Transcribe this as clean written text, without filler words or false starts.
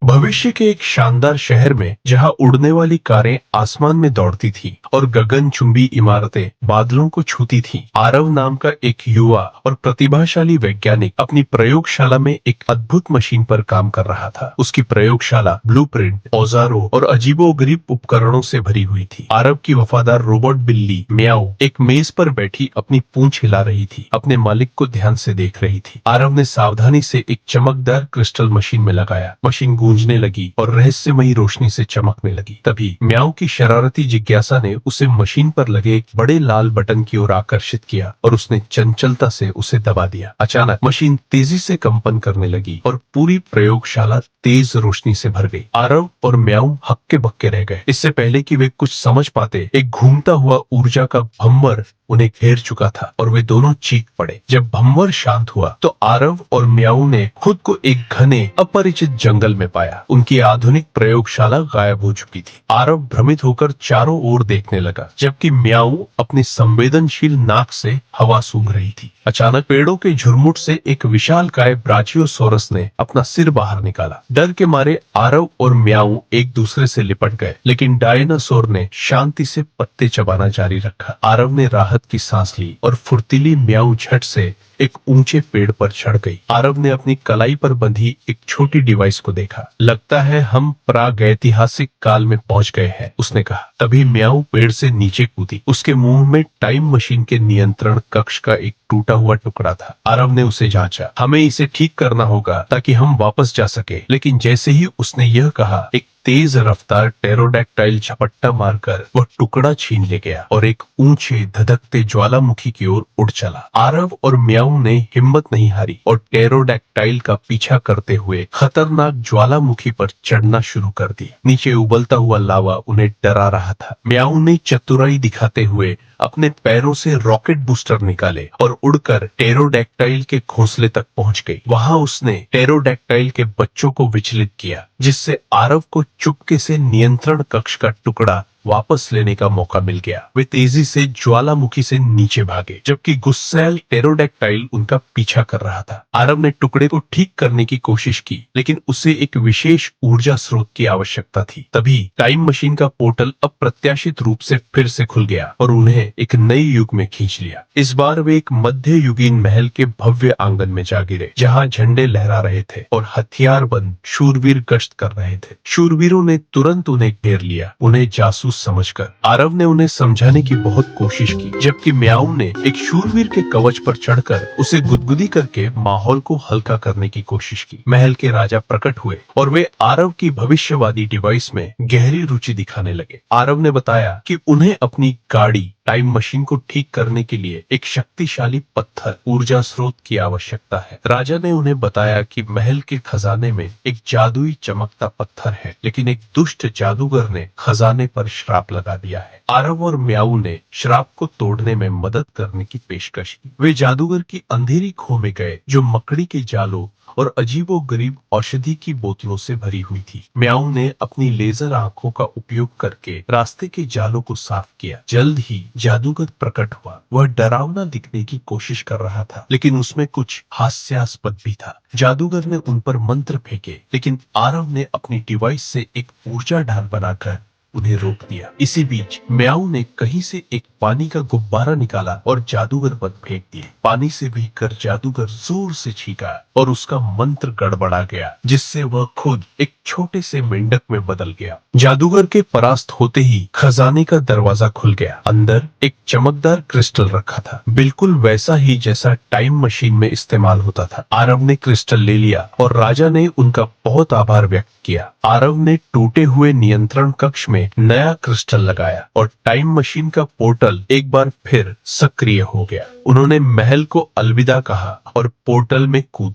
भविष्य के एक शानदार शहर में जहां उड़ने वाली कारें आसमान में दौड़ती थीं और गगनचुंबी इमारतें बादलों को छूती थीं, आरव नाम का एक युवा और प्रतिभाशाली वैज्ञानिक अपनी प्रयोगशाला में एक अद्भुत मशीन पर काम कर रहा था। उसकी प्रयोगशाला ब्लूप्रिंट, औजारों और अजीबोगरीब उपकरणों से भरी हुई थी। आरव की वफादार रोबोट बिल्ली म्याऊ एक मेज पर बैठी अपनी पूंछ हिला रही थी, अपने मालिक को ध्यान से देख रही थी। आरव ने सावधानी से एक चमकदार क्रिस्टल मशीन में लगाया। मशीन गूंजने लगी और रहस्यमयी रोशनी से चमकने लगी। तभी म्याऊ की शरारती जिज्ञासा ने उसे मशीन पर लगे एक बड़े लाल बटन की ओर आकर्षित किया और उसने चंचलता से उसे दबा दिया। अचानक मशीन तेजी से कंपन करने लगी और पूरी प्रयोगशाला तेज रोशनी से भर गई। आरव और म्याऊ हक्के बक्के रह गए। इससे पहले कि वे कुछ समझ पाते, एक घूमता हुआ ऊर्जा का भंवर उन्हें घेर चुका था और वे दोनों चीख पड़े। जब भंवर शांत हुआ तो आरव और म्याऊ ने खुद को एक घने अपरिचित जंगल में पाया। उनकी आधुनिक प्रयोगशाला गायब हो चुकी थी। आरव भ्रमित होकर चारों ओर देखने लगा, जबकि म्याऊ अपनी संवेदनशील नाक से हवा सूंघ रही थी। अचानक पेड़ों के झुरमुट से एक विशालकाय ब्राचियोसोरस ने अपना सिर बाहर निकाला। डर के मारे आरव और म्याऊ एक दूसरे से लिपट गए, लेकिन डायनासोर ने शांति से पत्ते चबाना जारी रखा। आरव ने राहत की सांस ली और फुर्तीली म्याऊ झट से एक ऊंचे पेड़ पर चढ़ गई। आरव ने अपनी कलाई पर बंधी एक छोटी डिवाइस को देखा। लगता है हम प्रागैतिहासिक काल में पहुंच गए हैं, उसने कहा। तभी म्याऊ पेड़ से नीचे कूदी। उसके मुंह में टाइम मशीन के नियंत्रण कक्ष का एक टूटा हुआ टुकड़ा था। आरव ने उसे जांचा। हमें इसे ठीक करना होगा ताकि हम वापस जा सके। लेकिन जैसे ही उसने यह कहा, एक तेज रफ्तार टेरोडैक्टाइल झपट्टा मारकर वह टुकड़ा छीन ले गया और एक ऊंचे धधकते ज्वालामुखी की ओर उड़ चला। आरव और म्याऊ ने हिम्मत नहीं हारी और टेरोडैक्टाइल का पीछा करते हुए खतरनाक ज्वालामुखी पर चढ़ना शुरू कर दी। नीचे उबलता हुआ लावा उन्हें डरा रहा था। म्याऊ ने चतुराई दिखाते हुए अपने पैरों से रॉकेट बूस्टर निकाले और उड़कर टेरोडैक्टाइल के घोंसले तक पहुंच गई। वहां उसने टेरोडैक्टाइल के बच्चों को विचलित किया, जिससे आरव को चुपके से नियंत्रण कक्ष का टुकड़ा वापस लेने का मौका मिल गया। वे तेजी से ज्वालामुखी से नीचे भागे, जबकि गुस्सैल टेरोडैक्टाइल उनका पीछा कर रहा था। आरव ने टुकड़े को ठीक करने की कोशिश की, लेकिन उसे एक विशेष ऊर्जा स्रोत की आवश्यकता थी। तभी टाइम मशीन का पोर्टल अप्रत्याशित रूप से फिर से खुल गया और उन्हें एक नए युग में खींच लिया। इस बार वे एक मध्य युगीन महल के भव्य आंगन में जा गिरे, जहां झंडे लहरा रहे थे और हथियारबंद शूरवीर गश्त कर रहे थे। शूरवीरों ने तुरंत उन्हें घेर लिया, उन्हें जासूस समझकर। आरव ने उन्हें समझाने की बहुत कोशिश की, जबकि म्याऊ ने एक शूरवीर के कवच पर चढ़कर उसे गुदगुदी करके माहौल को हल्का करने की कोशिश की। महल के राजा प्रकट हुए और वे आरव की भविष्यवादी डिवाइस में गहरी रुचि दिखाने लगे। आरव ने बताया कि उन्हें अपनी गाड़ी टाइम मशीन को ठीक करने के लिए एक शक्तिशाली पत्थर ऊर्जा स्रोत की आवश्यकता है। राजा ने उन्हें बताया कि महल के खजाने में एक जादुई चमकता पत्थर है, लेकिन एक दुष्ट जादूगर ने खजाने पर श्राप लगा दिया है। आरव और म्याऊ ने श्राप को तोड़ने में मदद करने की पेशकश की। वे जादूगर की अंधेरी खो में गए, जो मकड़ी के जालों और अजीबोगरीब औषधि की बोतलों से भरी हुई थी। म्याऊ ने अपनी लेजर आंखों का उपयोग करके रास्ते के जालों को साफ किया। जल्द ही जादूगर प्रकट हुआ। वह डरावना दिखने की कोशिश कर रहा था, लेकिन उसमें कुछ हास्यास्पद भी था। जादूगर ने उन पर मंत्र फेंके, लेकिन आरव ने अपनी डिवाइस से एक ऊर्जा ढाल बनाकर उन्हें रोक दिया। इसी बीच म्याऊ ने कहीं से एक पानी का गुब्बारा निकाला और जादूगर पर फेंक दिए। पानी से भीगकर जादूगर जोर से छींका और उसका मंत्र गड़बड़ा गया, जिससे वह खुद एक छोटे से मेंढक में बदल गया। जादूगर के परास्त होते ही खजाने का दरवाजा खुल गया। अंदर एक चमकदार क्रिस्टल रखा था, बिल्कुल वैसा ही जैसा टाइम मशीन में इस्तेमाल होता था। आरव ने क्रिस्टल ले लिया और राजा ने उनका बहुत आभार व्यक्त किया। आरव ने टूटे हुए नियंत्रण कक्ष में नया क्रिस्टल लगाया और टाइम मशीन का पोर्टल एक बार फिर सक्रिय हो गया। उन्होंने महल को अलविदा कहा और पोर्टल में कूद